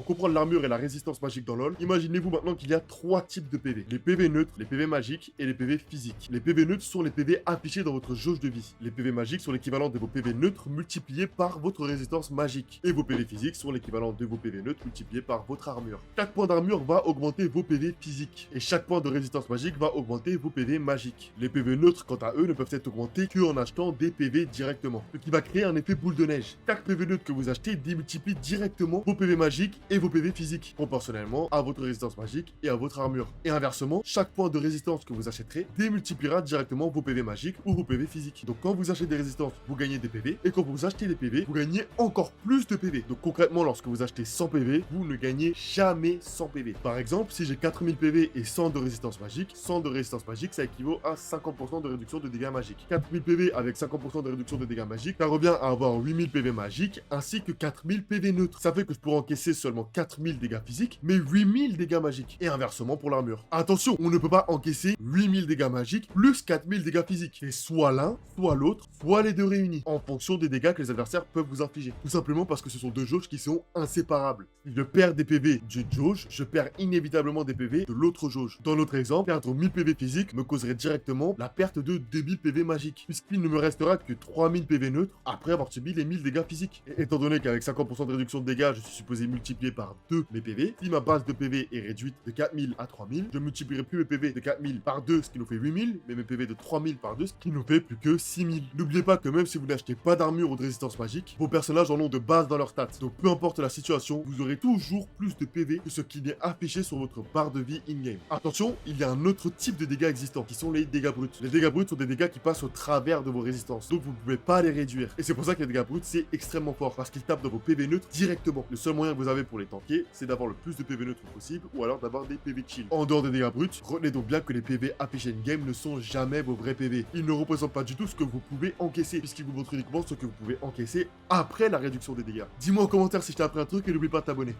comprendre l'armure et la résistance magique dans LoL, imaginez-vous maintenant qu'il y a 3 types de PV. Les PV neutres, les PV magiques et les PV physiques. Les PV neutres sont les PV affichés dans votre jauge de vie. Les PV magiques sont l'équivalent de vos PV neutres multipliés par votre résistance magique. Et vos PV physiques sont l'équivalent de vos PV neutres multipliés par votre armure. Chaque point d'armure va augmenter vos PV physiques. Et chaque point de résistance magique va augmenter vos PV magiques. Les PV neutres, quant à eux, ne peuvent être augmentés qu'en achetant des PV directement. Ce qui va créer un effet boule de neige. Chaque PV neutre que vous achetez démultiplie directement vos PV magiques et vos PV physiques, proportionnellement à votre résistance magique et à votre armure. Et inversement, chaque point de résistance que vous achèterez démultipliera directement vos PV magiques ou vos PV physiques. Donc quand vous achetez des résistances, vous gagnez des PV, et quand vous achetez des PV, vous gagnez encore plus de PV. Donc concrètement, lorsque vous achetez 100 PV, vous ne gagnez jamais 100 PV. Par exemple, si j'ai 4000 PV et 100 de résistance magique, 100 de résistance magique, ça équivaut à 50% de réduction de dégâts magiques. 4000 PV avec 50% de réduction de dégâts magiques, ça revient à avoir 8000 PV magiques ainsi que 4000 PV neutres. Ça fait que je pourrais encaisser seulement 4000 dégâts physiques, mais 8000 dégâts magiques. Et inversement pour l'armure. Attention, on ne peut pas encaisser 8000 dégâts magiques plus 4000 dégâts physiques. C'est soit l'un, soit l'autre, soit les deux réunis, en fonction des dégâts que les adversaires peuvent vous infliger. Tout simplement parce que ce sont deux jauges qui sont inséparables. Si je perds des PV d'une jauge, je perds inévitablement des PV de l'autre jauge. Dans notre exemple, perdre 1000 PV physiques me causerait directement la perte de 2000 PV magiques, puisqu'il ne me restera que 3000 PV neutres après avoir subi les 1000 dégâts physiques. Et étant donné qu'avec 50% de réduction de dégâts, je suis supposé multiplier par 2 mes PV, si ma base de PV est réduite de 4000 à 3000, je multiplierai plus mes PV de 4000 par 2, ce qui nous fait 8000, mais mes PV de 3000 par 2, ce qui nous fait plus que 6000. N'oubliez pas que même si vous n'achetez pas d'armure ou de résistance magique, vos personnages en ont de base dans leurs stats. Donc peu importe la situation, vous aurez toujours plus de PV que ce qui est affiché sur votre barre de vie in-game. Attention, il y a un autre type de dégâts existants, qui sont les dégâts bruts. Les dégâts bruts sont des dégâts qui passent au travers de vos résistances, donc vous ne pouvez pas les réduire. Et c'est pour ça que les dégâts bruts, c'est extrêmement fort, parce qu'ils tapent dans vos PV neutres directement. Le seul moyen que vous avez pour les tanker, c'est d'avoir le plus de PV neutres possible, ou alors d'avoir des PV chill. En dehors des dégâts bruts, retenez donc bien que les PV affichés in-game ne sont jamais vos vrais PV. Ils ne représentent pas du tout ce que vous pouvez encaisser, puisqu'ils vous montrent uniquement ce que vous pouvez encaisser après la réduction des dégâts. Dis-moi en commentaire si je t'ai appris un truc et n'oublie pas de t'abonner.